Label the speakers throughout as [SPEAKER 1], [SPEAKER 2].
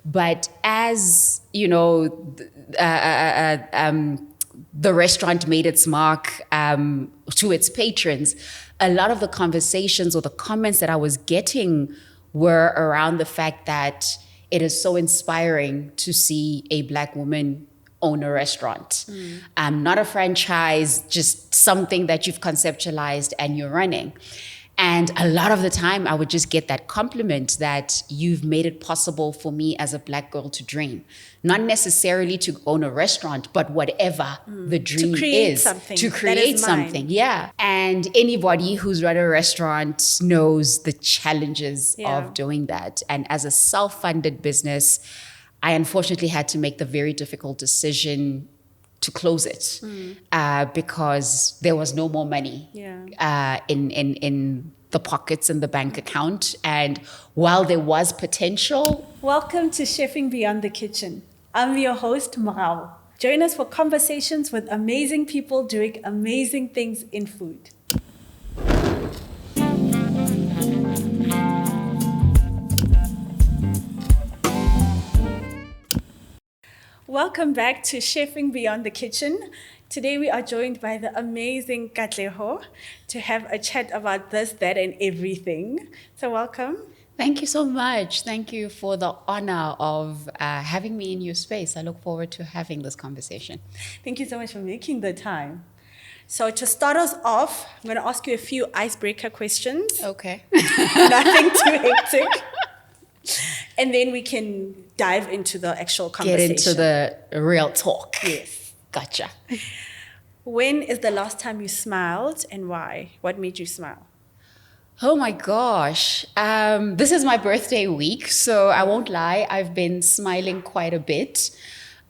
[SPEAKER 1] But as, the restaurant made its mark to its patrons, a lot of the conversations or the comments that I was getting were around the fact that it is so inspiring to see a Black woman own a restaurant. Not a franchise, just something that you've conceptualized and you're running. And a lot of the time, I would just get that compliment that you've made it possible for me as a Black girl to dream. Not necessarily to own a restaurant, but whatever the dream is. To create something. Yeah. And anybody who's run a restaurant knows the challenges of doing that. And as a self-funded business, I unfortunately had to make the very difficult decision to close it because there was no more money in the pockets in the bank account. And while there was potential.
[SPEAKER 2] Welcome to Chefing Beyond the Kitchen. I'm your host, Marao. Join us for conversations with amazing people doing amazing things in food. Welcome back to Chefing Beyond the Kitchen. Today we are joined by the amazing Katleho to have a chat about this, that, and everything. So welcome.
[SPEAKER 1] Thank you so much. Thank you for the honor of having me in your space. I look forward to having this conversation.
[SPEAKER 2] Thank you so much for making the time. So to start us off, I'm going to ask you a few icebreaker questions.
[SPEAKER 1] Okay.
[SPEAKER 2] Nothing too hectic. And then we can dive into the actual conversation.
[SPEAKER 1] Get into the real talk.
[SPEAKER 2] Yes.
[SPEAKER 1] Gotcha.
[SPEAKER 2] When is the last time you smiled and why? What made you smile?
[SPEAKER 1] Oh my gosh. This is my birthday week, so I won't lie. I've been smiling quite a bit.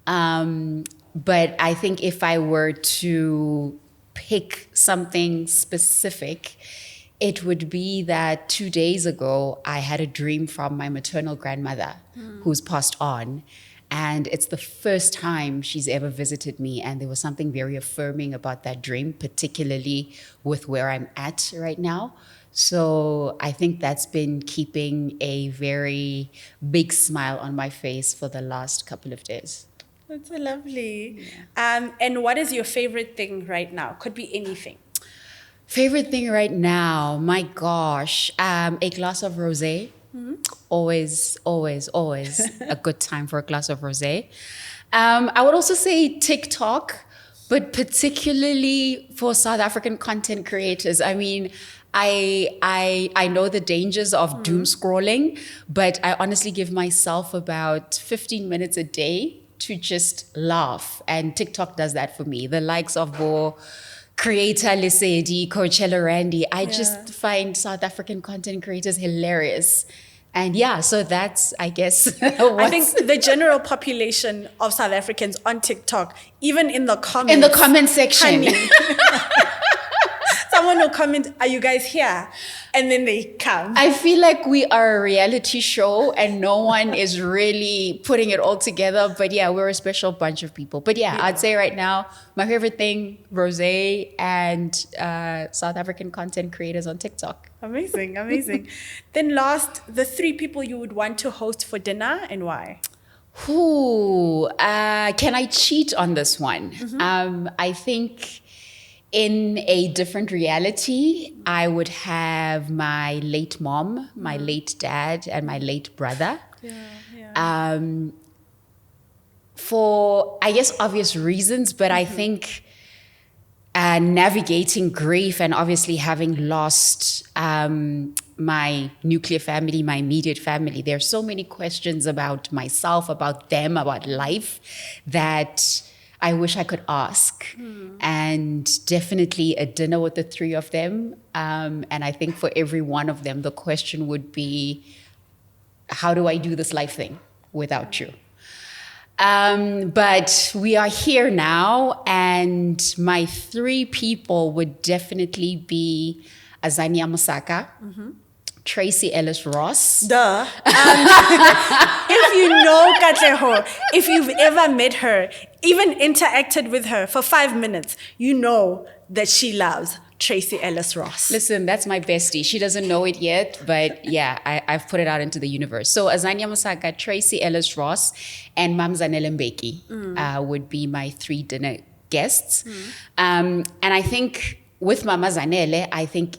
[SPEAKER 1] But I think if I were to pick something specific, it would be that 2 days ago, I had a dream from my maternal grandmother who's passed on. And it's the first time she's ever visited me. And there was something very affirming about that dream, particularly with where I'm at right now. So I think that's been keeping a very big smile on my face for the last couple of days.
[SPEAKER 2] That's so lovely. Yeah. And what is your favorite thing right now? Could be anything.
[SPEAKER 1] Favorite thing right now, my gosh, a glass of rosé. Always a good time for a glass of rosé. I would also say TikTok, but particularly for South African content creators. I mean, I know the dangers of doom scrolling, but I honestly give myself about 15 minutes a day to just laugh. And TikTok does that for me. The likes of Creator Lesedi, Coachella Randy. I just find South African content creators hilarious. And so that's, I guess,
[SPEAKER 2] I think the general population of South Africans on TikTok, even in the comments.
[SPEAKER 1] In the comment section.
[SPEAKER 2] Someone will comment, "Are you guys here?" And then they come.
[SPEAKER 1] I feel like we are a reality show and no one is really putting it all together. But we're a special bunch of people. But I'd say right now, my favorite thing, rosé and South African content creators on TikTok.
[SPEAKER 2] Amazing. Then last, the 3 people you would want to host for dinner and why?
[SPEAKER 1] Can I cheat on this one? I think in a different reality, I would have my late mom, my late dad, and my late brother. For, I guess, obvious reasons, but I think navigating grief and obviously having lost my nuclear family, my immediate family, there are so many questions about myself, about them, about life that I wish I could ask. And definitely a dinner with the 3 of them. And I think for every one of them, the question would be, how do I do this life thing without you? But we are here now, and my 3 people would definitely be Azania Musaka, Tracy Ellis Ross.
[SPEAKER 2] Duh. If you know Katleho, if you've ever met her, even interacted with her for 5 minutes, you know that she loves Tracy Ellis Ross?
[SPEAKER 1] Listen, that's my bestie. She doesn't know it yet, but yeah, I've put it out into the universe. So Azania Musaka, Tracy Ellis Ross, and Mamzanele Mbeki would be my 3 dinner guests. And I think with Mama Zanele, I think,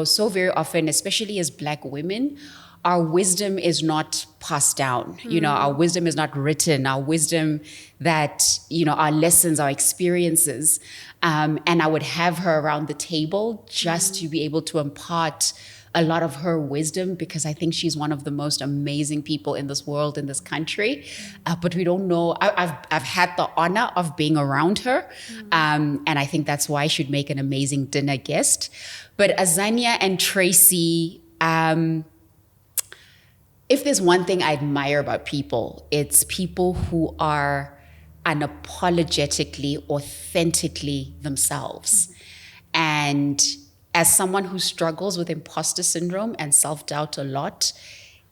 [SPEAKER 1] so very often, especially as Black women, our wisdom is not passed down. Our wisdom is not written. Our wisdom that, our lessons, our experiences. And I would have her around the table just to be able to impart a lot of her wisdom, because I think she's one of the most amazing people in this world, in this country. But we don't know. I've had the honor of being around her. And I think that's why I should make an amazing dinner guest. But Azania and Tracy, if there's one thing I admire about people, it's people who are unapologetically, authentically themselves. And as someone who struggles with imposter syndrome and self-doubt a lot,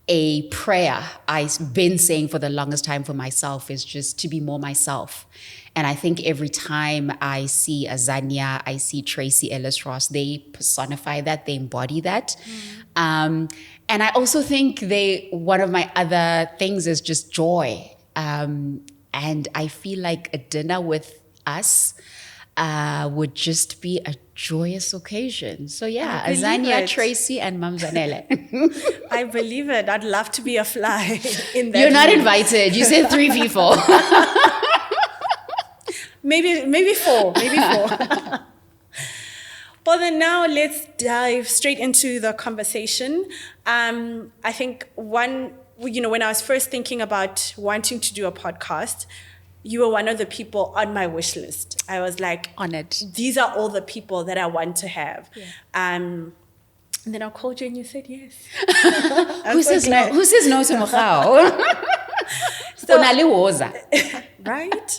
[SPEAKER 1] a prayer I've been saying for the longest time for myself is just to be more myself. And I think every time I see Azania, I see Tracy Ellis Ross, they personify that, they embody that. And I also think one of my other things is just joy. And I feel like a dinner with us would just be a joyous occasion. So yeah, Azania, Tracy, and Mamzanele.
[SPEAKER 2] I believe it. I'd love to be a fly in that.
[SPEAKER 1] You're not invited. You said 3 people.
[SPEAKER 2] Maybe 4. Well, then now let's dive straight into the conversation. I think when I was first thinking about wanting to do a podcast, you were one of the people on my wish list. I was like,
[SPEAKER 1] honored.
[SPEAKER 2] These are all the people that I want to have. Yeah. And then I called you and you said yes.
[SPEAKER 1] Who says no? Who says no to Mokao?
[SPEAKER 2] Right.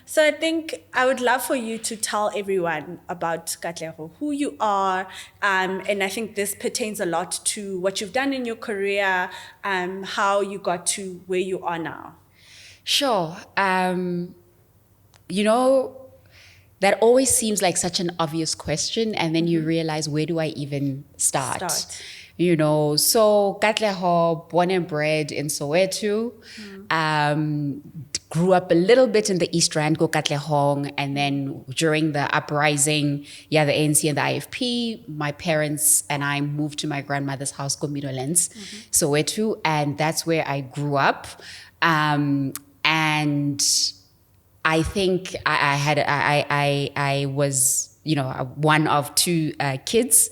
[SPEAKER 2] So I think I would love for you to tell everyone about Katleho, who you are, and I think this pertains a lot to what you've done in your career, how you got to where you are now.
[SPEAKER 1] Sure. That always seems like such an obvious question, and then you realize, where do I even start? So Katleho, born and bred in Soweto, grew up a little bit in the East Rand, go Katlehong, and then during the uprising, the ANC and the IFP, my parents and I moved to my grandmother's house, Komidolens, Soweto, and that's where I grew up. And I think I was, one of 2 kids.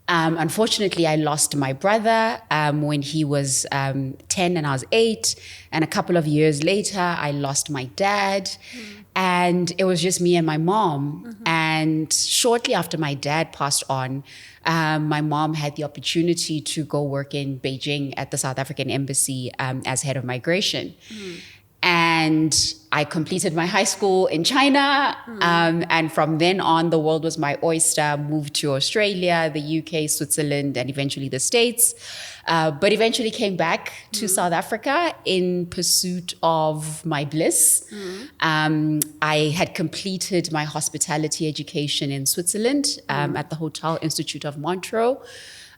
[SPEAKER 1] Unfortunately, I lost my brother when he was 10 and I was 8. And a couple of years later, I lost my dad. And it was just me and my mom. And shortly after my dad passed on, my mom had the opportunity to go work in Beijing at the South African Embassy as head of migration. And I completed my high school in China. And from then on, the world was my oyster. Moved to Australia, the UK, Switzerland, and eventually the States. But eventually came back to South Africa in pursuit of my bliss. I had completed my hospitality education in Switzerland at the Hotel Institute of Montreux.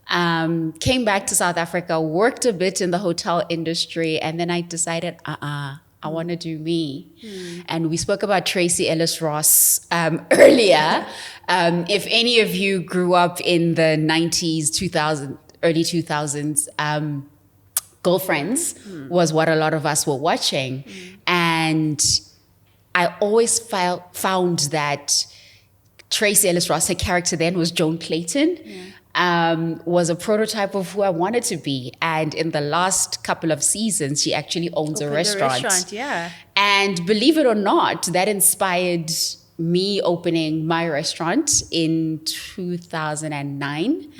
[SPEAKER 1] Came back to South Africa, worked a bit in the hotel industry, and then I decided, I want to do me. And we spoke about Tracy Ellis Ross earlier. If any of you grew up in the 90s, 2000, early 2000s, Girlfriends was what a lot of us were watching. And I always found that Tracy Ellis Ross, her character then was Joan Clayton. Was a prototype of who I wanted to be. And in the last couple of seasons, she actually owns a restaurant. And believe it or not, that inspired me opening my restaurant in 2009.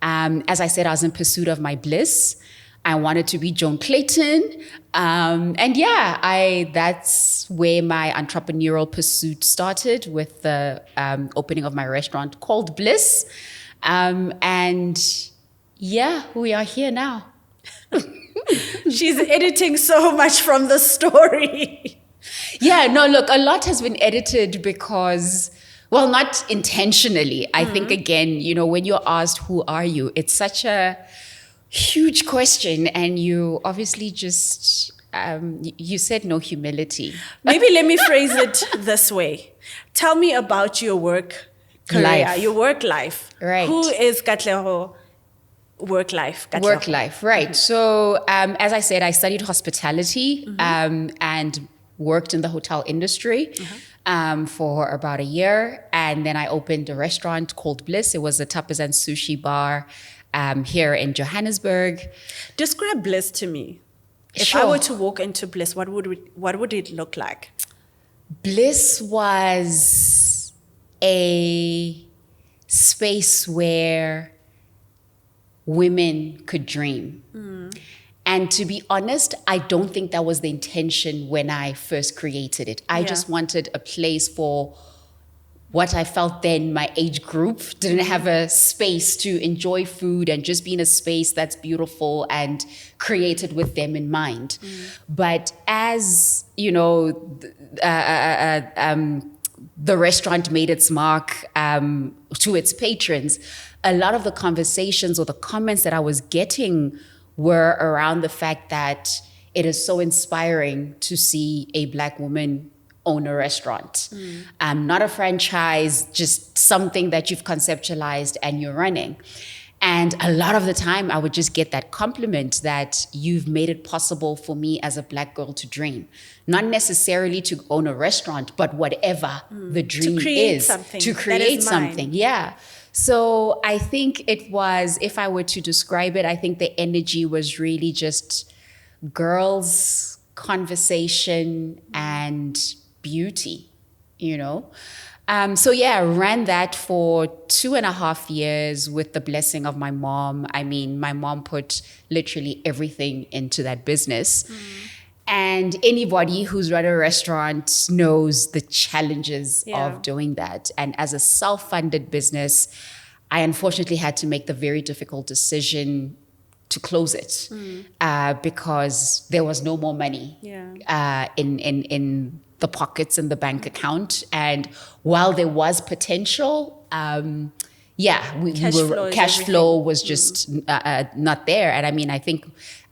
[SPEAKER 1] As I said, I was in pursuit of my bliss. I wanted to be Joan Clayton. That's where my entrepreneurial pursuit started, with the opening of my restaurant called Bliss. We are here now.
[SPEAKER 2] She's editing so much from the story.
[SPEAKER 1] A lot has been edited because Well, not intentionally. I think, again, when you're asked, who are you? It's such a huge question. And you obviously just, you said no humility.
[SPEAKER 2] Maybe let me phrase it this way. Tell me about your work career,
[SPEAKER 1] Life.
[SPEAKER 2] your work life.
[SPEAKER 1] Right.
[SPEAKER 2] Who is Katleho? Work life. Katleho.
[SPEAKER 1] Work life, right. So as I said, I studied hospitality and worked in the hotel industry for about a year. And then I opened a restaurant called Bliss. It was a tapas and sushi bar here in Johannesburg.
[SPEAKER 2] Describe Bliss to me. If
[SPEAKER 1] Sure.
[SPEAKER 2] I were to walk into Bliss, what would it look like?
[SPEAKER 1] Bliss was a space where women could dream. And to be honest, I don't think that was the intention when I first created it. I just wanted a place for what I felt then my age group didn't have a space to enjoy food and just be in a space that's beautiful and created with them in mind. But as, the restaurant made its mark to its patrons, a lot of the conversations or the comments that I was getting were around the fact that it is so inspiring to see a Black woman own a restaurant. Not a franchise, just something that you've conceptualized and you're running. And a lot of the time I would just get that compliment that you've made it possible for me as a Black girl to dream. Not necessarily to own a restaurant, but whatever the dream is. To create something. Yeah. So I think it was, if I were to describe it, I think the energy was really just girls, conversation, and beauty, So I ran that for 2.5 years with the blessing of my mom. I mean, my mom put literally everything into that business. And anybody who's run a restaurant knows the challenges of doing that. And as a self-funded business, I unfortunately had to make the very difficult decision to close it because there was no more money in the pockets in the bank account. And while there was potential, cash flow was just not there. And I mean, I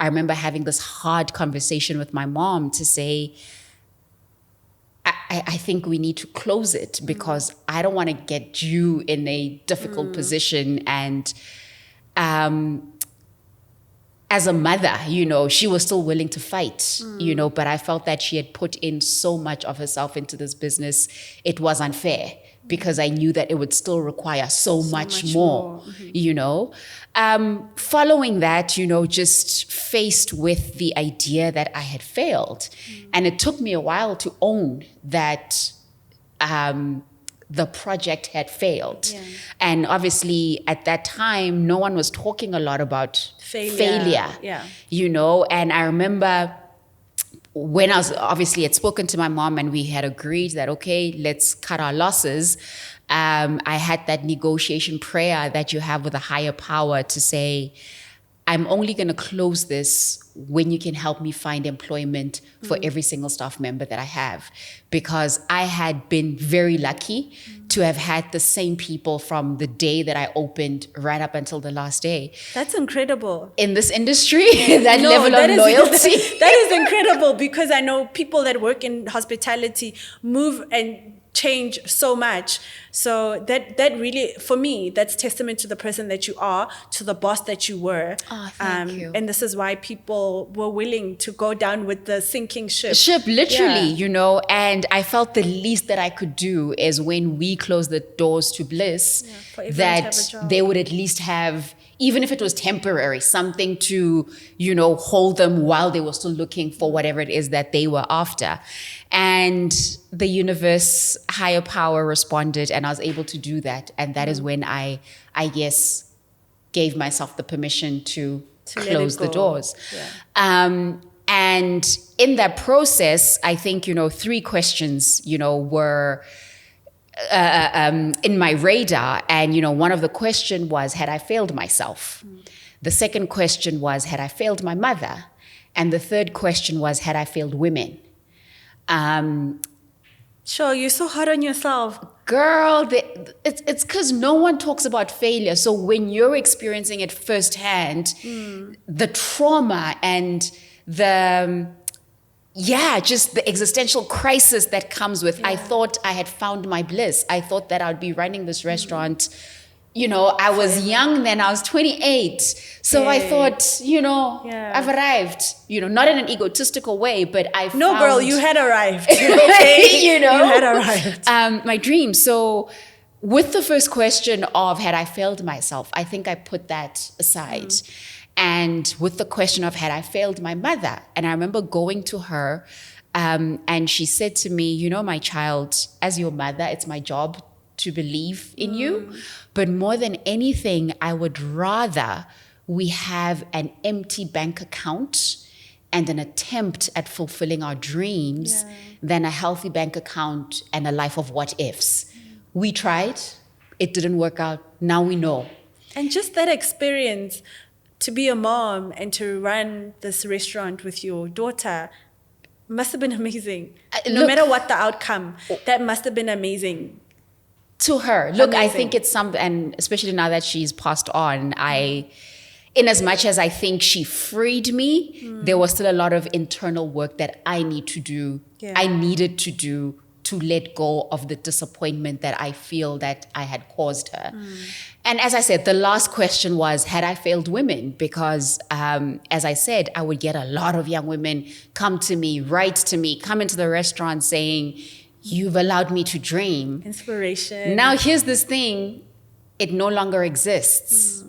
[SPEAKER 1] remember having this hard conversation with my mom to say, I think we need to close it because I don't want to get you in a difficult position. And as a mother, she was still willing to fight, but I felt that she had put in so much of herself into this business. It was unfair because I knew that it would still require so much more. Following that, just faced with the idea that I had failed. And it took me a while to own that the project had failed. And obviously at that time, no one was talking a lot about failure. And I remember when I was obviously had spoken to my mom and we had agreed that, okay, let's cut our losses. I had that negotiation prayer that you have with a higher power to say, I'm only going to close this when you can help me find employment for every single staff member that I have. Because I had been very lucky to have had the same people from the day that I opened right up until the last day.
[SPEAKER 2] That's incredible.
[SPEAKER 1] In this industry, that level of loyalty.
[SPEAKER 2] That is incredible because I know people that work in hospitality move and change so much. So that really, for me, that's testament to the person that you are, to the boss that you were.
[SPEAKER 1] Oh, thank you.
[SPEAKER 2] And this is why people were willing to go down with the sinking ship.
[SPEAKER 1] Literally, and I felt the least that I could do is when we closed the doors to Bliss, that they would at least have, even if it was temporary, something to, hold them while they were still looking for whatever it is that they were after. And the universe, higher power responded and I was able to do that. And that is when I guess, gave myself the permission to close the doors. And in that process, I think, 3 questions, were in my radar. And, one of the questions was, had I failed myself? The second question was, had I failed my mother? And the third question was, had I failed women?
[SPEAKER 2] Sure, you're so hard on yourself.
[SPEAKER 1] Girl, it's because no one talks about failure. So when you're experiencing it firsthand, the trauma and just the existential crisis that comes with, I thought I had found my bliss. I thought that I'd be running this restaurant. I was young then, I was 28. So I thought, I've arrived, not in an egotistical way, but I found...
[SPEAKER 2] No, girl, you had arrived. Okay? You had arrived.
[SPEAKER 1] My dream. So with the first question of, had I failed myself, I think I put that aside. And with the question of, had I failed my mother? And I remember going to her and she said to me, my child, as your mother, it's my job to believe in you. But more than anything, I would rather we have an empty bank account and an attempt at fulfilling our dreams than a healthy bank account and a life of what ifs. We tried, it didn't work out, now we know.
[SPEAKER 2] And just that experience to be a mom and to run this restaurant with your daughter must have been amazing. No matter what the outcome, that must have been amazing.
[SPEAKER 1] To her. Look, amazing. I think it's something, and especially now that she's passed on, in as much as I think she freed me, there was still a lot of internal work that I need to do. I needed to do to let go of the disappointment that I feel that I had caused her. And as I said, the last question was, had I failed women? Because as I said, I would get a lot of young women come to me, write to me, come into the restaurant saying, you've allowed me to dream.
[SPEAKER 2] Inspiration.
[SPEAKER 1] Now here's this thing, it no longer exists,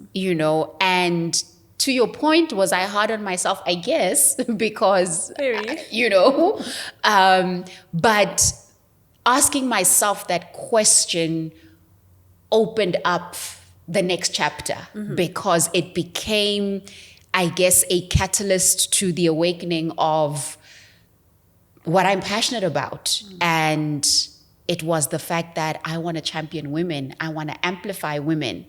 [SPEAKER 1] and to your point, was I hard on myself? I guess, because, but asking myself that question opened up the next chapter because it became, I guess, a catalyst to the awakening of what I'm passionate about. And it was the fact that I want to champion women. I want to amplify women.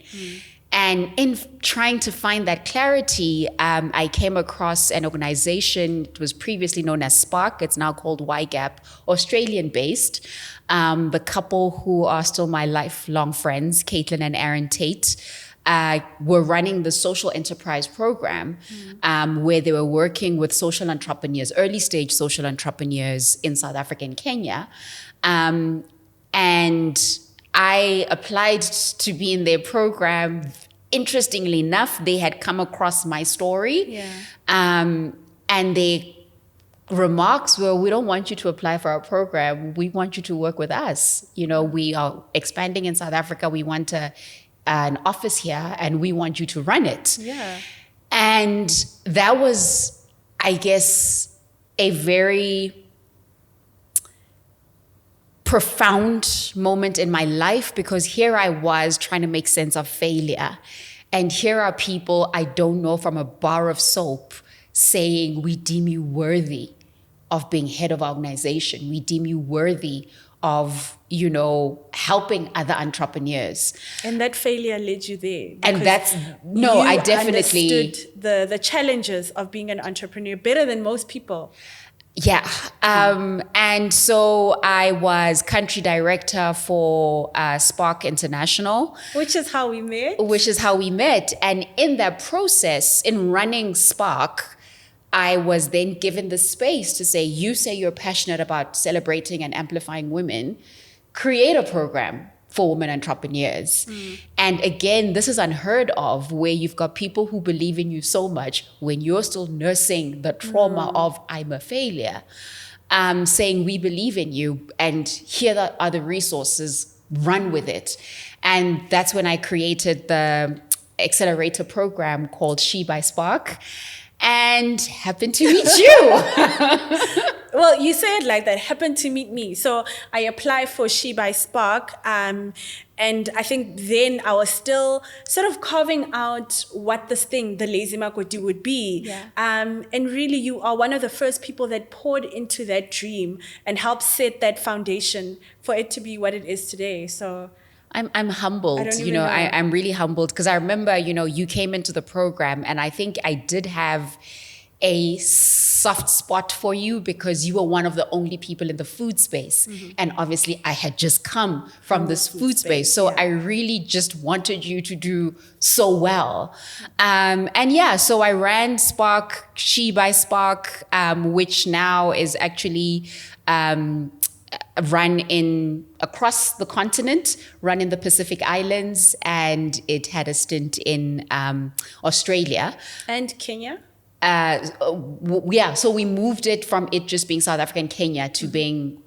[SPEAKER 1] And in trying to find that clarity, I came across an organization. It was previously known as Spark. It's now called YGAP, Australian-based. The couple who are still my lifelong friends, Caitlin and Aaron Tate, were running the social enterprise program where they were working with social entrepreneurs, early stage social entrepreneurs in South Africa and Kenya. And I applied to be in their program. Interestingly enough, they had come across my story. And their remarks were, we don't want you to apply for our program. We want you to work with us. We are expanding in South Africa. We want an office here and we want you to run it. And that was, I guess, a very profound moment in my life, because here I was trying to make sense of failure. And here are people I don't know from a bar of soap saying, we deem you worthy of being head of our organization. We deem you worthy of, helping other entrepreneurs.
[SPEAKER 2] And that failure led you there.
[SPEAKER 1] And I definitely
[SPEAKER 2] understood the challenges of being an entrepreneur better than most people.
[SPEAKER 1] And so I was country director for Spark International.
[SPEAKER 2] Which is how we met.
[SPEAKER 1] And in that process, in running Spark, I was then given the space to say, you say you're passionate about celebrating and amplifying women, create a program for women entrepreneurs. And again, this is unheard of, where you've got people who believe in you so much when you're still nursing the trauma of I'm a failure, saying we believe in you and here are the resources, run with it. And that's when I created the accelerator program called She by Spark, and happened to meet you.
[SPEAKER 2] Well, you say it like that, happened to meet me. So I applied for She by Spark, and I think then I was still sort of carving out what this thing, the Lazy Makoti, would be. And really, you are one of the first people that poured into that dream and helped set that foundation for it to be what it is today. So
[SPEAKER 1] I'm humbled, I'm really humbled, because I remember, you came into the program, and I think I did have a soft spot for you because you were one of the only people in the food space. And obviously I had just come from this food space. So I really just wanted you to do so well. So I ran Spark, She by Spark, which now is actually run across the continent, run in the Pacific Islands, and it had a stint in Australia.
[SPEAKER 2] And Kenya?
[SPEAKER 1] So we moved it from it just being South Africa and Kenya to being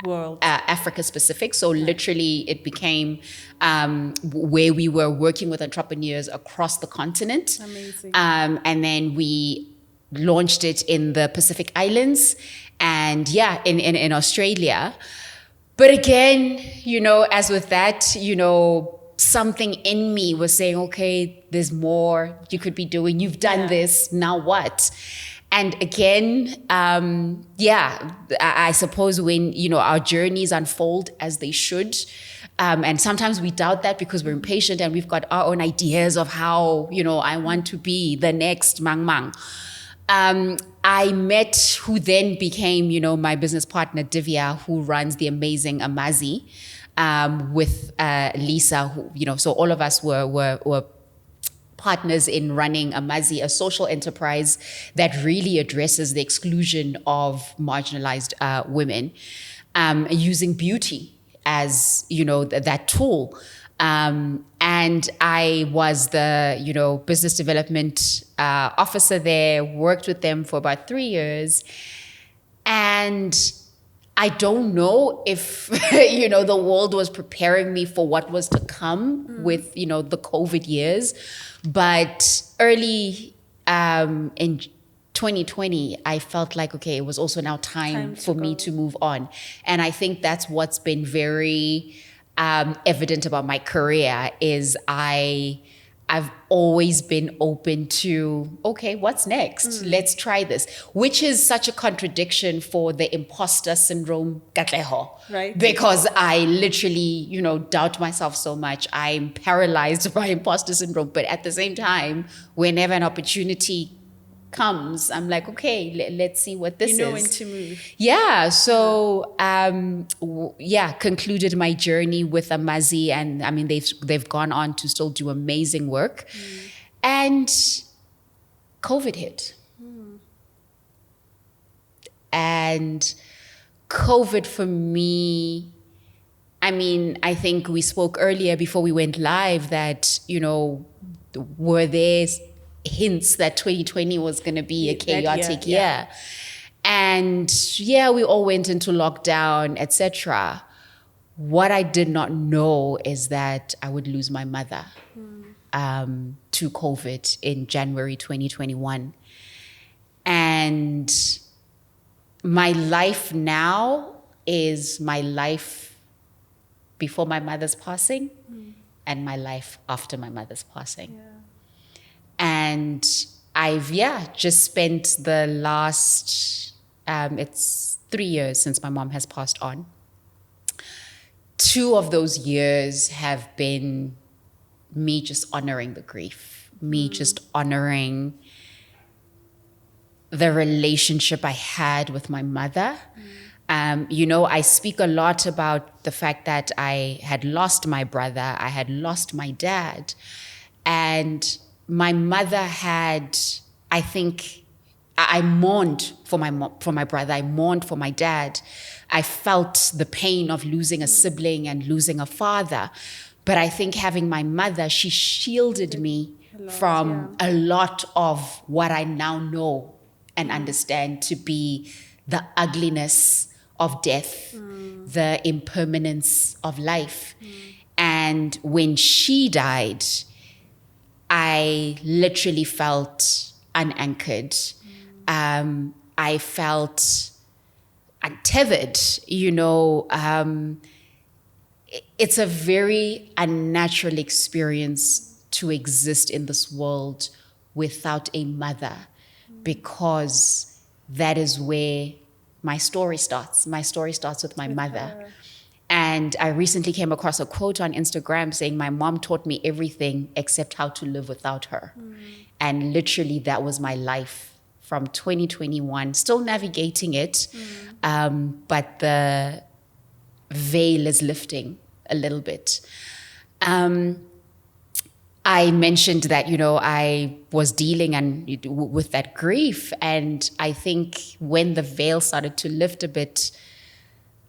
[SPEAKER 2] world
[SPEAKER 1] Africa specific. So literally it became where we were working with entrepreneurs across the continent.
[SPEAKER 2] Amazing.
[SPEAKER 1] And then we launched it in the Pacific Islands and in Australia. But again, as with that, something in me was saying, okay, there's more you could be doing. You've done this, now what? And again, I suppose when, our journeys unfold as they should, and sometimes we doubt that because we're impatient and we've got our own ideas of how, I want to be the next Mang Mang. I met who then became, my business partner, Divya, who runs the amazing Amazi, with Lisa, who, so all of us were partners in running Amazi, a social enterprise that really addresses the exclusion of marginalized women, using beauty as, that tool. And I was the, business development officer there, worked with them for about 3 years. And I don't know if, the world was preparing me for what was to come with, the COVID years. But early in 2020, I felt like, okay, it was also now time for me to move on. And I think that's what's been very evident about my career is I've always been open to, okay, what's next? Let's try this, which is such a contradiction for the imposter syndrome, Katleho.
[SPEAKER 2] Right.
[SPEAKER 1] Because I literally, doubt myself so much. I'm paralyzed by imposter syndrome. But at the same time, whenever an opportunity comes, I'm like, okay, let's see what this is.
[SPEAKER 2] When to move.
[SPEAKER 1] Yeah. So, concluded my journey with Amazi, and I mean, they've gone on to still do amazing work, and COVID hit, and COVID for me. I mean, I think we spoke earlier before we went live that were there hints that 2020 was going to be a chaotic year. And we all went into lockdown, etc. What I did not know is that I would lose my mother to COVID in January 2021. And my life now is my life before my mother's passing and my life after my mother's passing. Yeah. And I've, just spent the last, it's 3 years since my mom has passed on. 2 of those years have been me just honoring the grief, me just honoring the relationship I had with my mother. I speak a lot about the fact that I had lost my brother, I had lost my dad, and my mother had, I think, I mourned for my brother. I mourned for my dad. I felt the pain of losing a sibling and losing a father. But I think having my mother, she shielded me from a lot of what I now know and understand to be the ugliness of death, the impermanence of life. And when she died, I literally felt unanchored. I felt untethered, It's a very unnatural experience to exist in this world without a mother, because that is where my story starts. My story starts with my mother. And I recently came across a quote on Instagram saying, my mom taught me everything except how to live without her. And literally that was my life from 2021, still navigating it, but the veil is lifting a little bit. I mentioned that, I was dealing with that grief. And I think when the veil started to lift a bit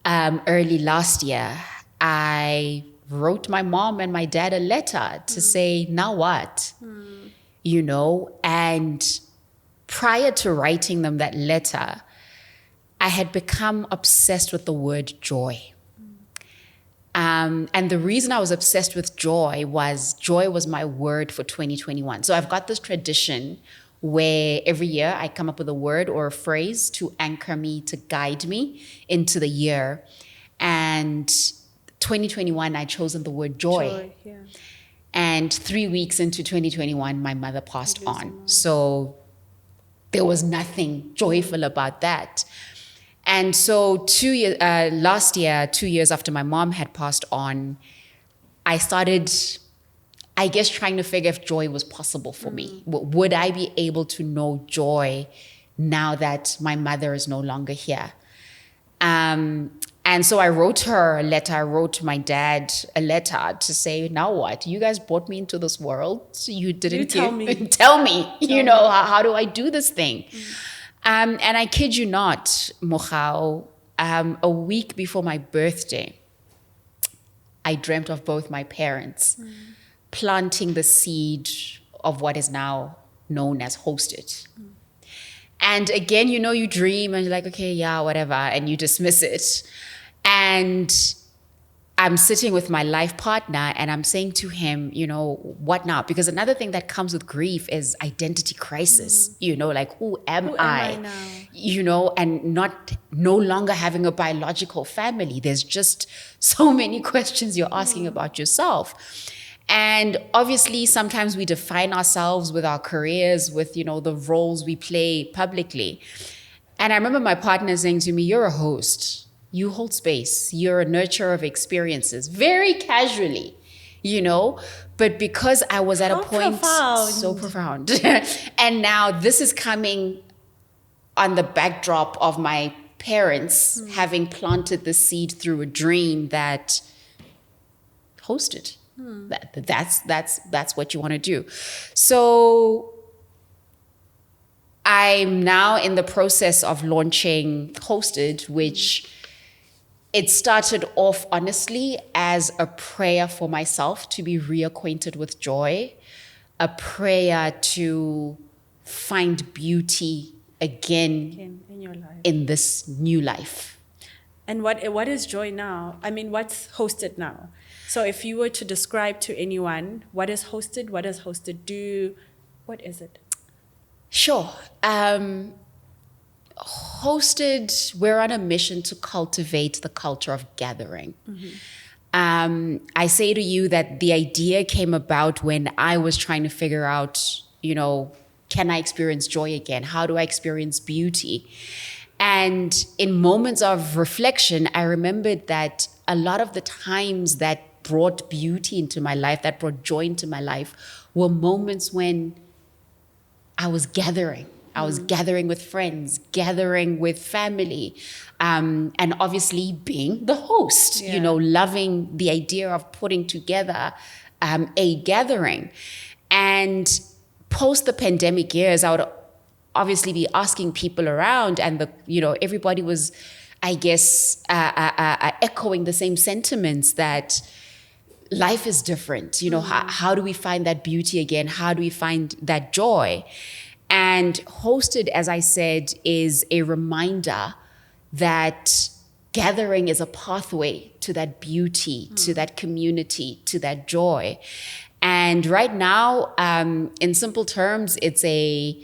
[SPEAKER 1] early last year, I wrote my mom and my dad a letter to say, now what? And prior to writing them that letter, I had become obsessed with the word joy. And the reason I was obsessed with joy was my word for 2021. So I've got this tradition where every year I come up with a word or a phrase to anchor me, to guide me into the year. And 2021, I chosen the word joy. Yeah. And 3 weeks into 2021, my mother passed on. So there was nothing joyful about that. And so last year, 2 years after my mom had passed on, I started, I guess, trying to figure if joy was possible for me. Would I be able to know joy now that my mother is no longer here? And so I wrote her a letter. I wrote my dad a letter to say, now what? You guys brought me into this world. You didn't
[SPEAKER 2] tell me.
[SPEAKER 1] Tell me, how do I do this thing? And I kid you not, Mochao, a week before my birthday, I dreamt of both my parents planting the seed of what is now known as Hosted. And again, you dream and you're like, okay, yeah, whatever, and you dismiss it. And I'm sitting with my life partner and I'm saying to him, what now? Because another thing that comes with grief is identity crisis, like who am I now? And no longer having a biological family. There's just so many questions you're asking about yourself. And obviously, sometimes we define ourselves with our careers, with, the roles we play publicly. And I remember my partner saying to me, you're a host. You hold space. You're a nurturer of experiences, very casually, but because I was at a point so profound. And now this is coming on the backdrop of my parents having planted the seed through a dream that hosted. That's what you want to do. So I'm now in the process of launching Hosted, which it started off honestly as a prayer for myself to be reacquainted with joy, a prayer to find beauty again
[SPEAKER 2] in your life,
[SPEAKER 1] in this new life.
[SPEAKER 2] And what is joy now? I mean, what's Hosted now? So if you were to describe to anyone, what is Hosted? What does Hosted do? What is it?
[SPEAKER 1] Sure. Hosted, we're on a mission to cultivate the culture of gathering. I say to you that the idea came about when I was trying to figure out, can I experience joy again? How do I experience beauty? And in moments of reflection, I remembered that a lot of the times that brought beauty into my life, that brought joy into my life, were moments when I was gathering. I was gathering with friends, gathering with family, and obviously being the host, loving the idea of putting together a gathering. And post the pandemic years, I would obviously be asking people around, and everybody was, I guess, echoing the same sentiments that life is different. How do we find that beauty again? How do we find that joy? And Hosted, as I said, is a reminder that gathering is a pathway to that beauty, to that community, to that joy. And right now, in simple terms, it's a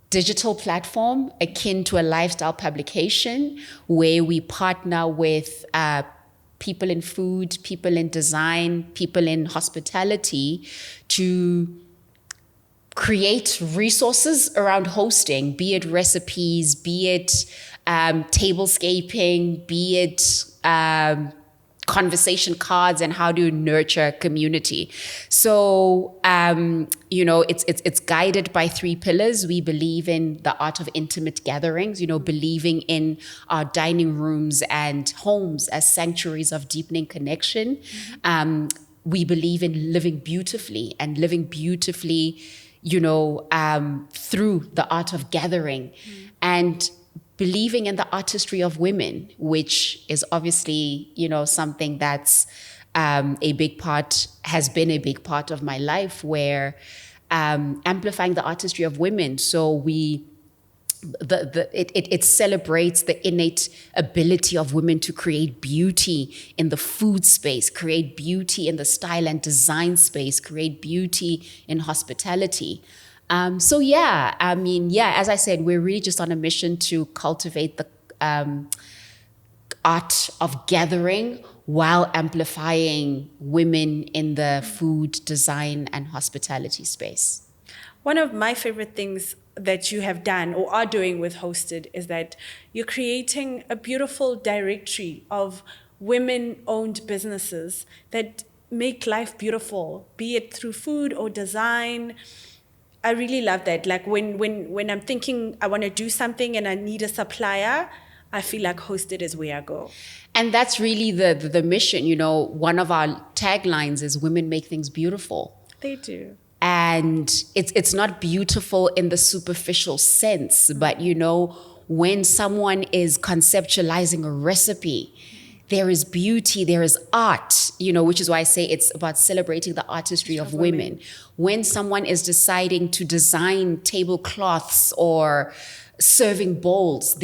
[SPEAKER 1] digital platform akin to a lifestyle publication where we partner with people in food, people in design, people in hospitality to create resources around hosting, be it recipes, be it tablescaping, be it conversation cards and how to nurture community. So, it's guided by 3 pillars. We believe in the art of intimate gatherings, believing in our dining rooms and homes as sanctuaries of deepening connection. We believe in living beautifully through the art of gathering, and believing in the artistry of women, which is obviously, something that's has been a big part of my life, where amplifying the artistry of women. So it celebrates the innate ability of women to create beauty in the food space, create beauty in the style and design space, create beauty in hospitality. As I said, we're really just on a mission to cultivate the art of gathering while amplifying women in the food, design, and hospitality space.
[SPEAKER 2] One of my favorite things that you have done or are doing with Hosted is that you're creating a beautiful directory of women-owned businesses that make life beautiful, be it through food or design. I really love that. Like when I'm thinking I want to do something and I need a supplier, I feel like Hosted is where I go.
[SPEAKER 1] And that's really the mission. One of our taglines is "Women make things beautiful."
[SPEAKER 2] They do.
[SPEAKER 1] And it's not beautiful in the superficial sense, but when someone is conceptualizing a recipe, there is beauty, there is art, which is why I say it's about celebrating the artistry of women. When someone is deciding to design tablecloths or serving bowls,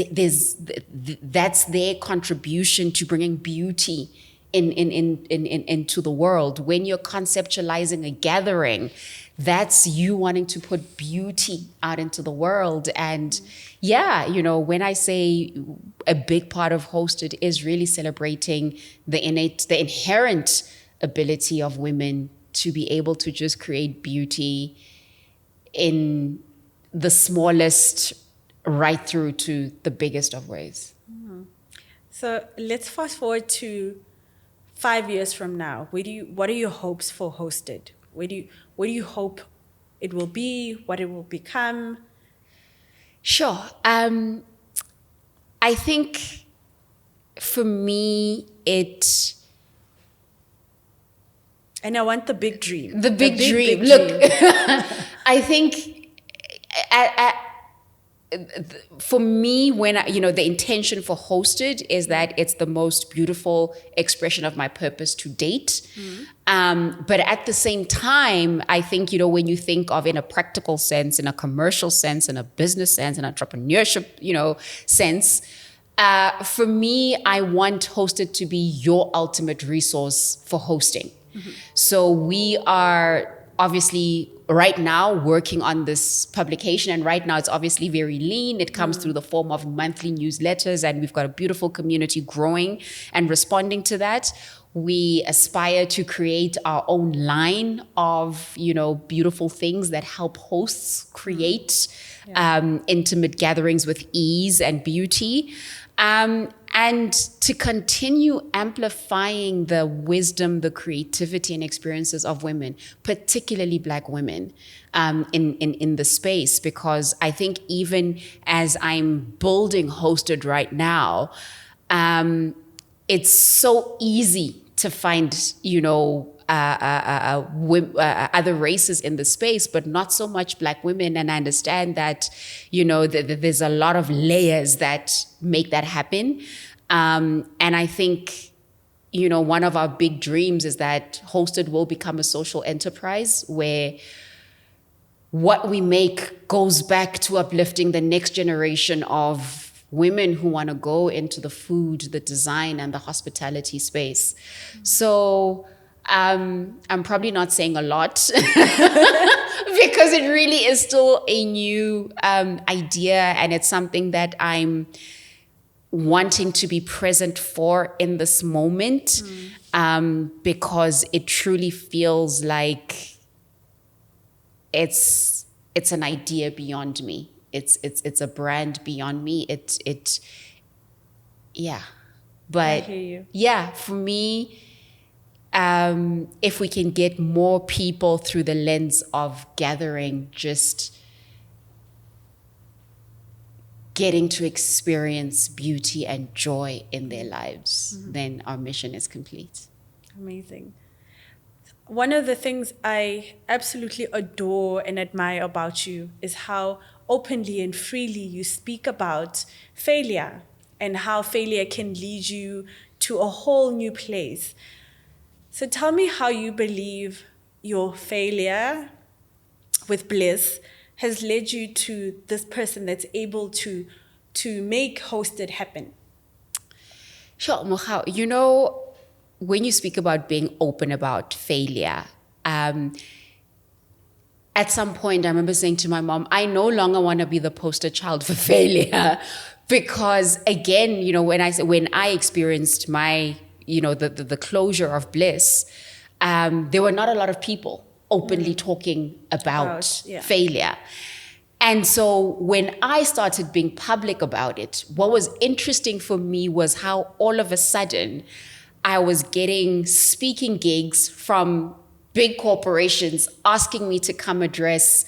[SPEAKER 1] that's their contribution to bringing beauty into the world. When you're conceptualizing a gathering, that's you wanting to put beauty out into the world. And when I say a big part of Hosted is really celebrating the inherent ability of women to be able to just create beauty in the smallest right through to the biggest of ways.
[SPEAKER 2] So let's fast forward to 5 years from now. What are your hopes for Hosted? What do you hope it will be? What it will become?
[SPEAKER 1] Sure. I think for me,
[SPEAKER 2] and I want the big dream.
[SPEAKER 1] The big dream. Look, I think for me, when the intention for Hosted is that it's the most beautiful expression of my purpose to date. But at the same time, I think, when you think of in a practical sense, in a commercial sense, in a business sense, in entrepreneurship, sense, for me, I want Hosted to be your ultimate resource for hosting. So we are obviously right now working on this publication, and right now it's obviously very lean. It comes through the form of monthly newsletters, and we've got a beautiful community growing and responding to that. We aspire to create our own line of beautiful things that help hosts create intimate gatherings with ease and beauty, and to continue amplifying the wisdom, the creativity, and experiences of women, particularly Black women, in the space. Because I think even as I'm building Hosted right now, it's so easy to find, other races in the space, but not so much Black women. And I understand that, there's a lot of layers that make that happen. And I think, one of our big dreams is that Hosted will become a social enterprise where what we make goes back to uplifting the next generation of women who want to go into the food, the design, and the hospitality space. So I'm probably not saying a lot because it really is still a new idea, and it's something that I'm wanting to be present for in this moment, because it truly feels like it's an idea beyond me. It's a brand beyond me. But
[SPEAKER 2] hear you.
[SPEAKER 1] yeah, for me, if we can get more people through the lens of gathering, just getting to experience beauty and joy in their lives, then our mission is complete.
[SPEAKER 2] Amazing. One of the things I absolutely adore and admire about you is how openly and freely you speak about failure and how failure can lead you to a whole new place. So tell me how you believe your failure with Bliss has led you to this person that's able to make Hosted happen.
[SPEAKER 1] Sure, Mochao. You know, when you speak about being open about failure, at some point I remember saying to my mom, I no longer want to be the poster child for failure, because again, you know, when I experienced my, you know, the closure of Bliss, there were not a lot of people openly talking about failure. And so when I started being public about it, what was interesting for me was how all of a sudden I was getting speaking gigs from big corporations asking me to come address,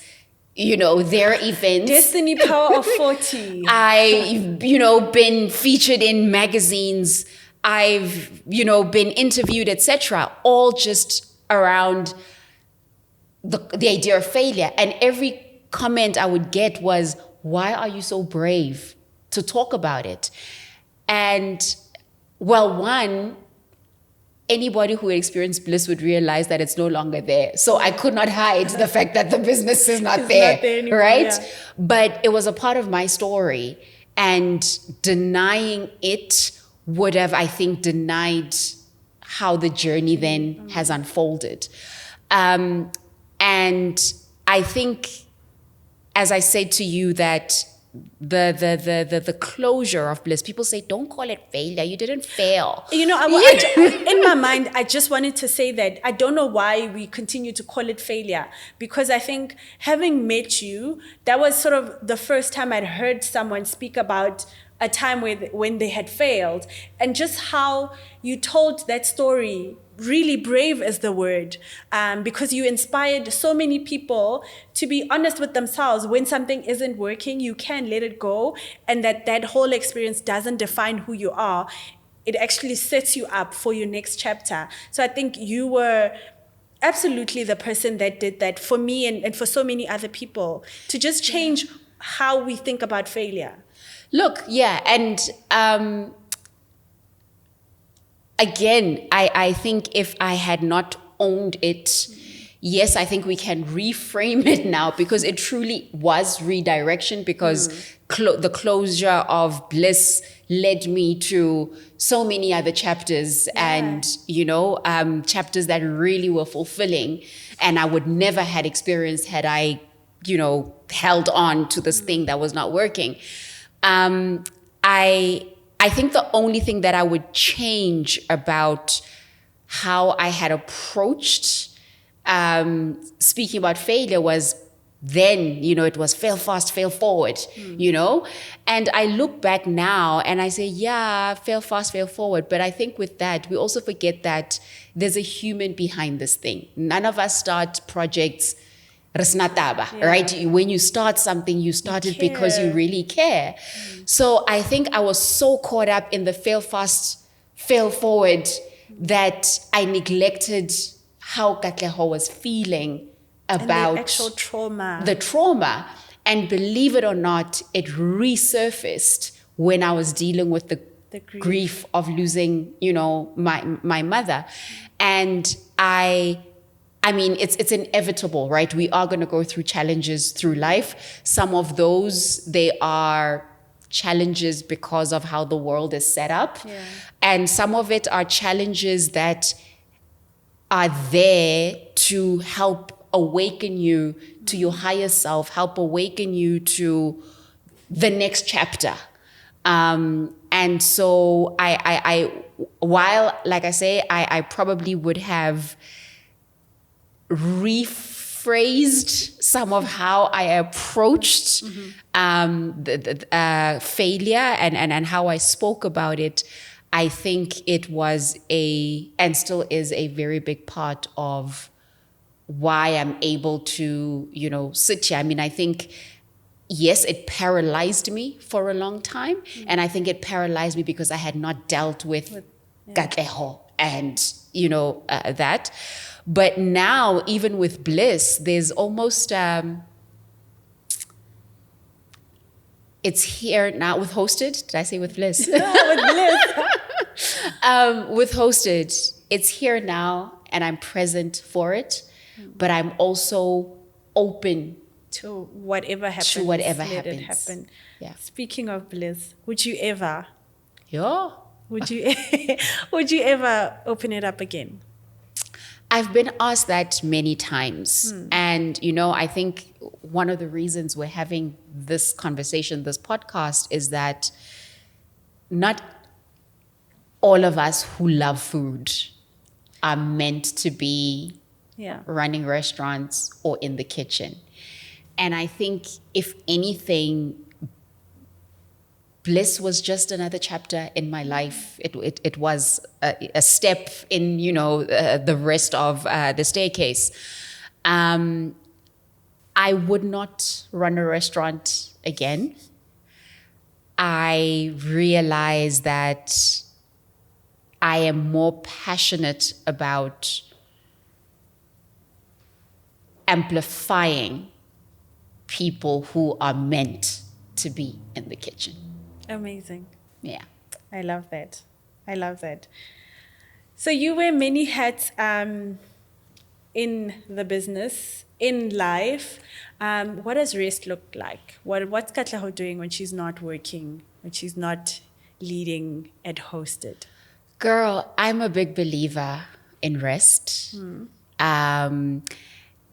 [SPEAKER 1] you know, their events.
[SPEAKER 2] Destiny Power of 40.
[SPEAKER 1] I've, you know, been featured in magazines. I've, you know, been interviewed, etc. All just around the idea of failure. And every comment I would get was, why are you so brave to talk about it? And well, one, anybody who experienced Bliss would realize that it's no longer there. So I could not hide the fact that the business is not there
[SPEAKER 2] anymore,
[SPEAKER 1] right?
[SPEAKER 2] Yeah.
[SPEAKER 1] But it was a part of my story, and denying it would have, I think, denied how the journey then has unfolded. And I think, as I said to you, that the closure of Bliss, people say, don't call it failure. You didn't fail.
[SPEAKER 2] You know, in my mind, I just wanted to say that I don't know why we continue to call it failure, because I think having met you, that was sort of the first time I'd heard someone speak about a time when they had failed, and just how you told that story. Really brave is the word, because you inspired so many people to be honest with themselves. When something isn't working, you can let it go, and that whole experience doesn't define who you are. It actually sets you up for your next chapter. So I think you were absolutely the person that did that for me and for so many other people, to just change how we think about failure.
[SPEAKER 1] Look, yeah, and again, I think if I had not owned it, yes, I think we can reframe it now, because it truly was redirection, because the closure of Bliss led me to so many other chapters and, you know, chapters that really were fulfilling, and I would never had experienced had I, you know, held on to this thing that was not working. I think the only thing that I would change about how I had approached speaking about failure was, then, you know, it was fail fast, fail forward, you know? And I look back now and I say, yeah, fail fast, fail forward. But I think with that, we also forget that there's a human behind this thing. None of us start projects right? When you start something, you start it because you really care. So I think I was so caught up in the fail fast, fail forward that I neglected how Katleho was feeling about
[SPEAKER 2] the actual trauma.
[SPEAKER 1] The trauma. And believe it or not, it resurfaced when I was dealing with the grief of losing, you know, my mother. And I mean, it's inevitable, right? We are going to go through challenges through life. Some of those, they are challenges because of how the world is set up. Yeah. And some of it are challenges that are there to help awaken you to your higher self, help awaken you to the next chapter. And so while, like I say, I probably would have rephrased some of how I approached the failure and how I spoke about it. I think it was and still is a very big part of why I'm able to, sit here. I mean, I think, yes, it paralyzed me for a long time. And I think it paralyzed me because I had not dealt with Katleho and, that. But now, even with Bliss, there's almost, it's here now with Hosted. Did I say with Bliss?
[SPEAKER 2] With Bliss.
[SPEAKER 1] With Hosted, it's here now and I'm present for it, but I'm also open
[SPEAKER 2] to whatever happens.
[SPEAKER 1] Let
[SPEAKER 2] it happen.
[SPEAKER 1] Yeah.
[SPEAKER 2] Speaking of Bliss, would you ever?
[SPEAKER 1] Yeah.
[SPEAKER 2] Would you ever open it up again?
[SPEAKER 1] I've been asked that many times. And, I think one of the reasons we're having this conversation, this podcast, is that not all of us who love food are meant to be running restaurants or in the kitchen. And I think, if anything, Bliss was just another chapter in my life. It was a step in, the rest of the staircase. I would not run a restaurant again. I realize that I am more passionate about amplifying people who are meant to be in the kitchen.
[SPEAKER 2] Amazing.
[SPEAKER 1] Yeah.
[SPEAKER 2] I love that. So you wear many hats in the business, in life. What does rest look like? What's Katleho doing when she's not working, when she's not leading at Hosted?
[SPEAKER 1] Girl, I'm a big believer in rest.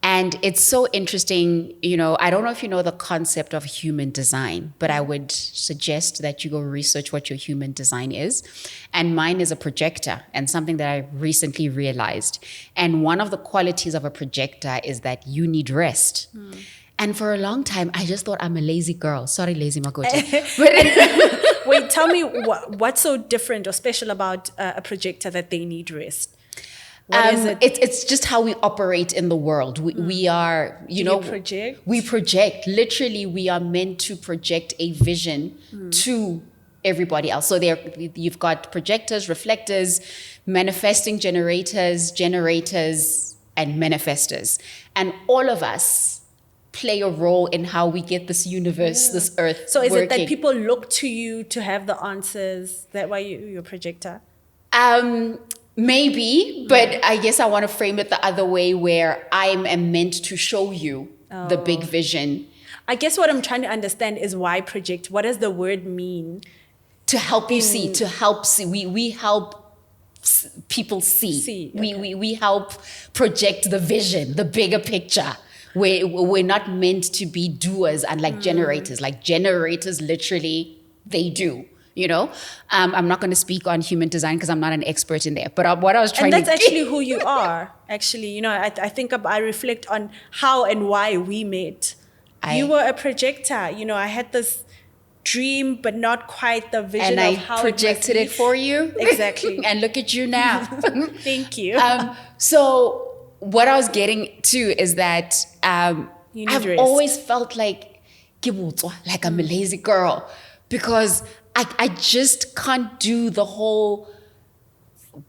[SPEAKER 1] And it's so interesting, I don't know if you know the concept of human design, but I would suggest that you go research what your human design is. And mine is a projector, and something that I recently realized. And one of the qualities of a projector is that you need rest. And for a long time, I just thought I'm a lazy girl. Sorry, lazy Makoti.
[SPEAKER 2] Wait, tell me what's so different or special about a projector that they need rest? What is it?
[SPEAKER 1] It's just how we operate in the world. We are,
[SPEAKER 2] project?
[SPEAKER 1] We project. Literally, we are meant to project a vision to everybody else. So you've got projectors, reflectors, manifesting generators, and manifestors. And all of us play a role in how we get this universe, this earth
[SPEAKER 2] So is
[SPEAKER 1] working.
[SPEAKER 2] it that people look to you to have the answers? That why you're a projector?
[SPEAKER 1] Maybe, but I guess I want to frame it the other way, where I'm meant to show you the big vision.
[SPEAKER 2] I guess what I'm trying to understand is why project. What does the word mean?
[SPEAKER 1] To help you see, to help see. We help people see.
[SPEAKER 2] Okay.
[SPEAKER 1] We help project the vision, the bigger picture. We're not meant to be doers, unlike generators. Like generators, literally, they do. I'm not going to speak on human design because I'm not an expert in there. But what I was trying to...
[SPEAKER 2] And that's actually who you are. Actually, I think I reflect on how and why we met. You were a projector. I had this dream, but not quite the vision of how
[SPEAKER 1] I projected it for you.
[SPEAKER 2] Exactly.
[SPEAKER 1] And look at you now.
[SPEAKER 2] Thank you.
[SPEAKER 1] So what I was getting to is that I've always felt like I'm a lazy girl, because I just can't do the whole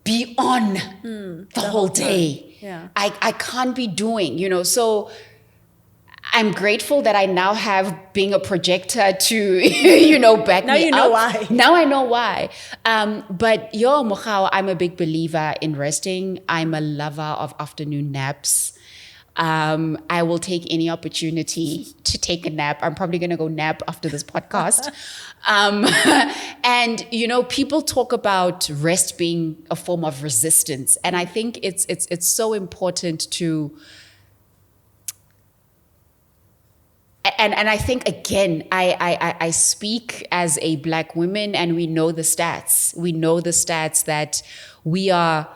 [SPEAKER 1] be on the whole day.
[SPEAKER 2] Yeah.
[SPEAKER 1] I can't be doing, so I'm grateful that I now have being a projector to, back
[SPEAKER 2] now
[SPEAKER 1] me
[SPEAKER 2] you know
[SPEAKER 1] up.
[SPEAKER 2] why.
[SPEAKER 1] Now I know why. But Mohau, I'm a big believer in resting. I'm a lover of afternoon naps. I will take any opportunity to take a nap. I'm probably going to go nap after this podcast. And, people talk about rest being a form of resistance. And I think it's so important to... And I think, again, I speak as a Black woman, and we know the stats. We know the stats that we are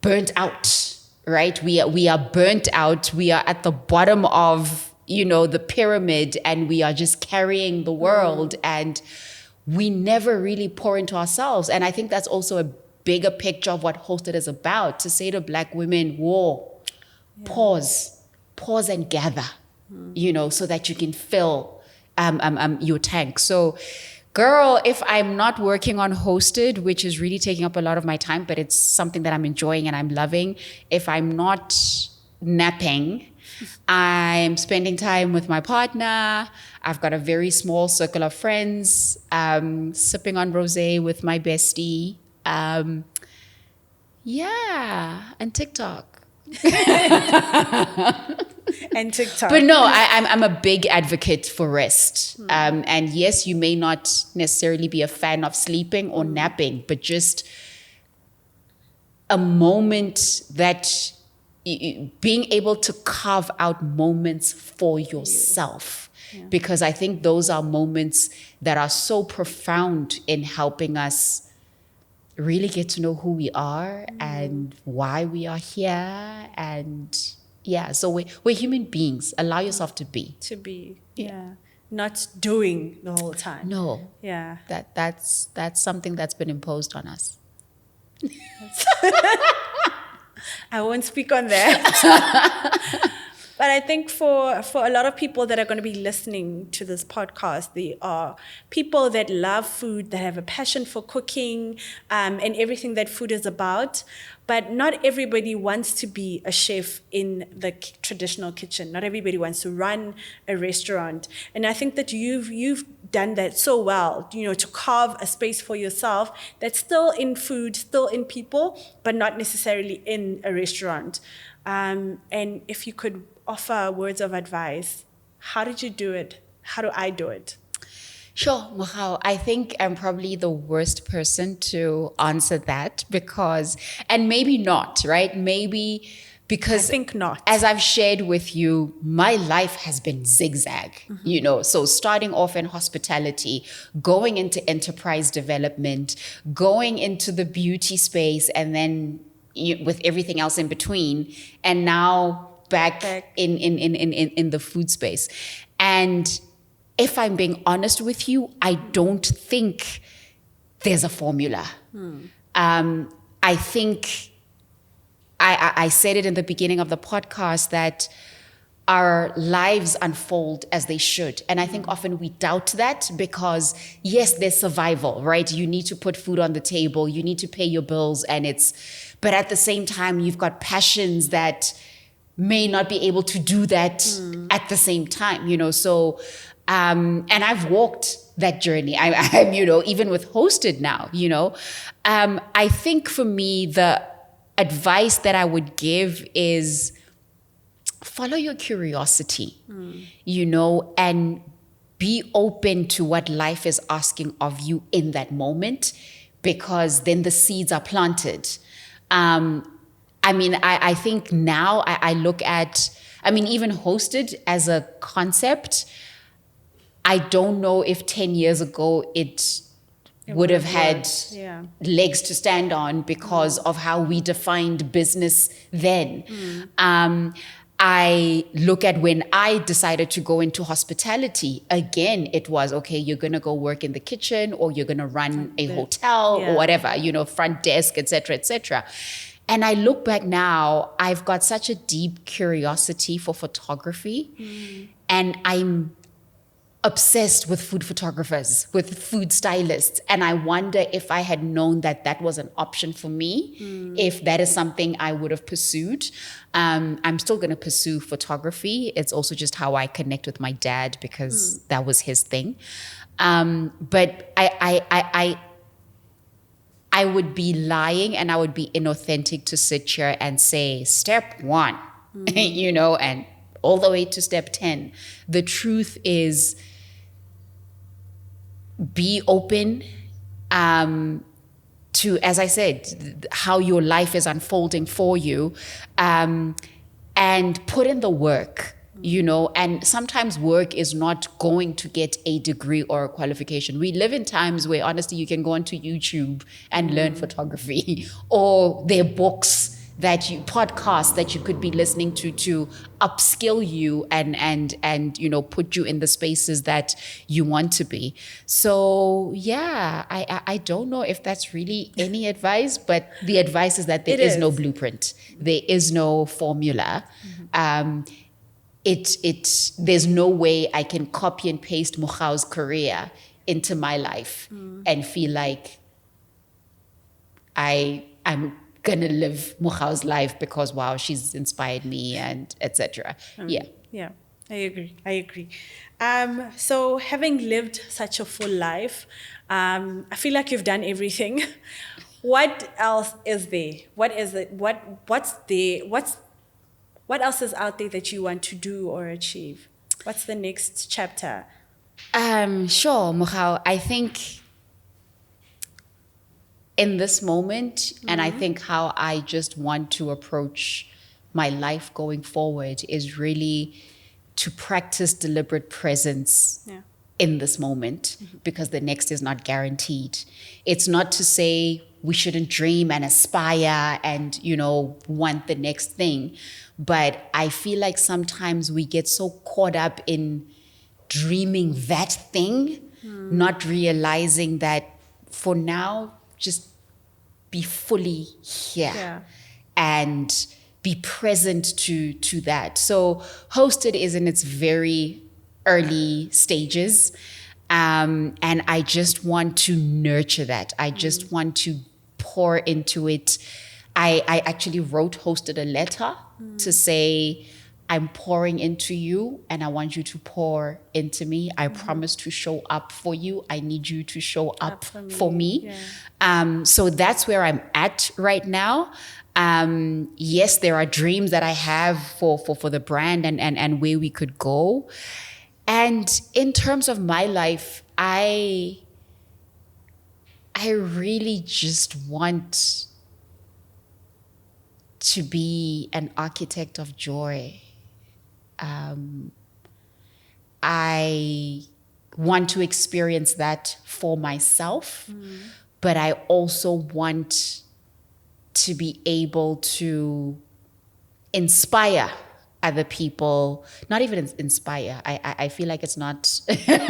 [SPEAKER 1] burnt out. Right? We are burnt out. We are at the bottom of, the pyramid, and we are just carrying the world. And we never really pour into ourselves. And I think that's also a bigger picture of what Hosted is about, to say to Black women, whoa, pause and gather, so that you can fill your tank. So, girl, if I'm not working on Hosted, which is really taking up a lot of my time, but it's something that I'm enjoying and I'm loving, if I'm not napping, I'm spending time with my partner. I've got a very small circle of friends, sipping on rosé with my bestie. And TikTok.
[SPEAKER 2] And TikTok.
[SPEAKER 1] But no, I'm a big advocate for rest. And yes, you may not necessarily be a fan of sleeping or napping, but just a moment that being able to carve out moments for yourself. Because I think those are moments that are so profound in helping us really get to know who we are and why we are here. And so we're human beings. Allow yourself to be.
[SPEAKER 2] Not doing the whole time.
[SPEAKER 1] No.
[SPEAKER 2] Yeah.
[SPEAKER 1] That's something that's been imposed on us.
[SPEAKER 2] I won't speak on that. But I think for a lot of people that are going to be listening to this podcast, they are people that love food, that have a passion for cooking, and everything that food is about. But not everybody wants to be a chef in the traditional kitchen. Not everybody wants to run a restaurant. And I think that you've done that so well, to carve a space for yourself that's still in food, still in people, but not necessarily in a restaurant. And if you could offer words of advice, how did you do it? How do I do it?
[SPEAKER 1] Sure, Mahal. I think I'm probably the worst person to answer that and maybe not, right? Maybe because
[SPEAKER 2] I think not.
[SPEAKER 1] As I've shared with you, my life has been zigzag, so starting off in hospitality, going into enterprise development, going into the beauty space, and then with everything else in between, and now back in the food space. And if I'm being honest with you, I don't think there's a formula. I think I said it in the beginning of the podcast that our lives unfold as they should. And I think often we doubt that because, yes, there's survival, right? You need to put food on the table, you need to pay your bills, but at the same time, you've got passions that may not be able to do that at the same time, so, and I've walked that journey. I'm, even with Hosted now, I think for me, the advice that I would give is follow your curiosity, and be open to what life is asking of you in that moment, because then the seeds are planted. I think now I look at, even Hosted as a concept, I don't know if 10 years ago it would have had legs to stand on because of how we defined business then. I look at when I decided to go into hospitality, again, it was, okay, you're going to go work in the kitchen or you're going to run a hotel or whatever, front desk, et cetera, et cetera. And I look back now, I've got such a deep curiosity for photography, and I'm obsessed with food photographers, with food stylists. And I wonder if I had known that that was an option for me, if that is something I would have pursued. I'm still going to pursue photography. It's also just how I connect with my dad because that was his thing. But I would be lying and I would be inauthentic to sit here and say, step 1, and all the way to step 10. The truth is, be open to, as I said, how your life is unfolding for you, and put in the work. And sometimes work is not going to get a degree or a qualification. We live in times where, honestly, you can go onto YouTube and learn photography, or there are books podcasts that you could be listening to upskill you and put you in the spaces that you want to be. So yeah, I don't know if that's really any advice, but the advice is that there is no blueprint, there is no formula. There's no way I can copy and paste Mochao's career into my life and feel like I'm gonna live Mochao's life because wow, she's inspired me and etc.
[SPEAKER 2] Yeah, I agree. So having lived such a full life, I feel like you've done everything. What else is there? What is it? What's there? What else is out there that you want to do or achieve? What's the next chapter?
[SPEAKER 1] Sure, Mochao. I think in this moment, and I think how I just want to approach my life going forward is really to practice deliberate presence in this moment, because the next is not guaranteed. It's not to say we shouldn't dream and aspire and, want the next thing. But I feel like sometimes we get so caught up in dreaming that thing, not realizing that for now, just be fully here and be present to that. So Hosted is in its very early stages. And I just want to nurture that. I just want to pour into it. I actually wrote Hosted a letter to say, I'm pouring into you and I want you to pour into me. I promise to show up for you. I need you to show up for me. Yeah. So that's where I'm at right now. Yes, there are dreams that I have for the brand and where we could go. And in terms of my life, I really just want to be an architect of joy. I want to experience that for myself, but I also want to be able to inspire other people, not even inspire. I feel like it's not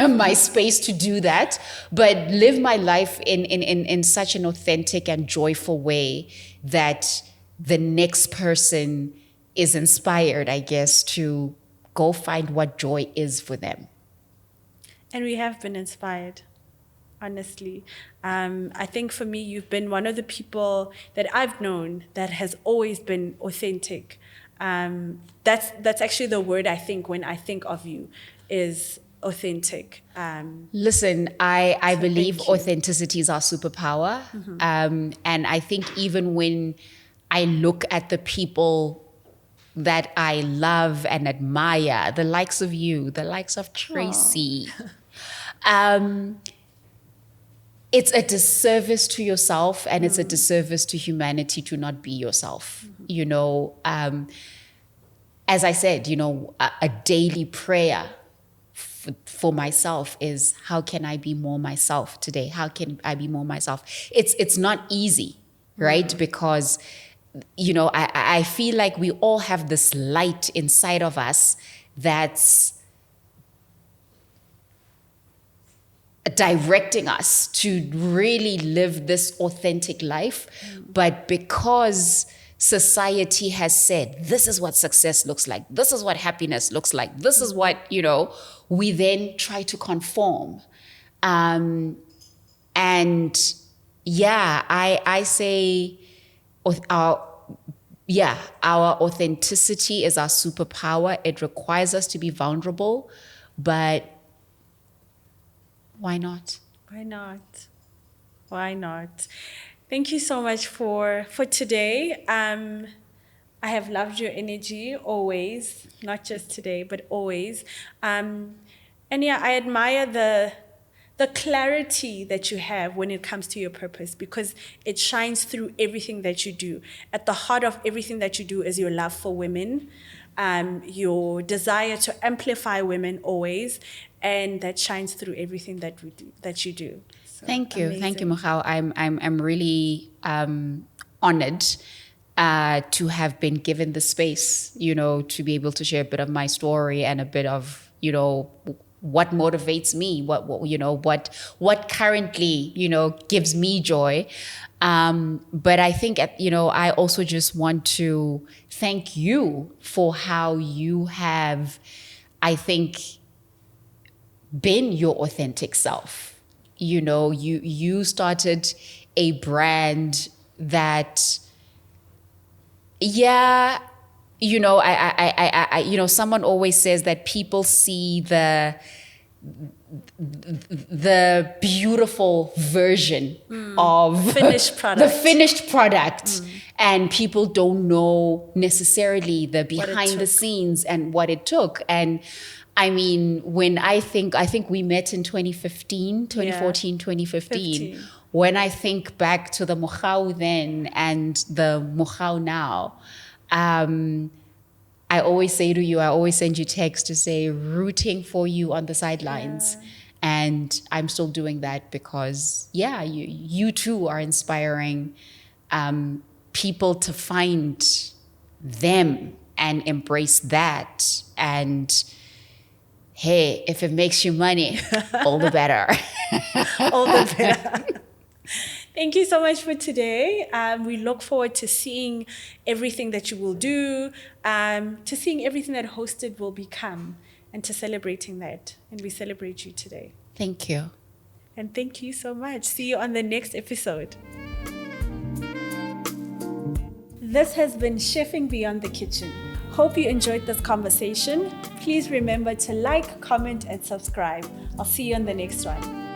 [SPEAKER 1] my space to do that, but live my life in such an authentic and joyful way that the next person is inspired, I guess, to go find what joy is for them.
[SPEAKER 2] And we have been inspired, honestly. I think for me, you've been one of the people that I've known that has always been authentic. That's actually the word I think when I think of you, is authentic.
[SPEAKER 1] Listen, I believe authenticity is our superpower. And I think even when I look at the people that I love and admire, the likes of you, the likes of Tracy, it's a disservice to yourself and it's a disservice to humanity to not be yourself. As I said, a daily prayer for myself is, how can I be more myself today? How can I be more myself? It's not easy, right? Because I feel like we all have this light inside of us that's directing us to really live this authentic life. But because society has said, this is what success looks like, this is what happiness looks like, this is what, we then try to conform. And yeah, I say, our authenticity is our superpower. It requires us to be vulnerable, but why not?
[SPEAKER 2] Why not? Why not? Thank you so much for today. I have loved your energy always, not just today, but always. And yeah, I admire the clarity that you have when it comes to your purpose, because it shines through everything that you do. At the heart of everything that you do is your love for women, your desire to amplify women always, and that shines through everything that you do. So,
[SPEAKER 1] thank you.
[SPEAKER 2] amazing.
[SPEAKER 1] Thank you, Mochao. I'm really honored to have been given the space, to be able to share a bit of my story and a bit of, what motivates me, what currently, gives me joy. But I think, I also just want to thank you for how you have, I think, been your authentic self. You started a brand that, I someone always says that people see the beautiful version of
[SPEAKER 2] finished product.
[SPEAKER 1] The finished product, and people don't know necessarily the behind the scenes and what it took. And I mean, when I think we met in 2015, 2015.
[SPEAKER 2] 15.
[SPEAKER 1] When I think back to the Mokgao then and the Mokgao now, I always say to you, I always send you text to say rooting for you on the sidelines.
[SPEAKER 2] Yeah.
[SPEAKER 1] And I'm still doing that because, you too are inspiring people to find them and embrace that. And hey, if it makes you money, all the better.
[SPEAKER 2] All the better. Thank you so much for today. We look forward to seeing everything that you will do, to seeing everything that Hosted will become, and to celebrating that. And we celebrate you today.
[SPEAKER 1] Thank you.
[SPEAKER 2] And thank you so much. See you on the next episode. This has been Chefing Beyond the Kitchen. Hope you enjoyed this conversation. Please remember to like, comment, and subscribe. I'll see you on the next one.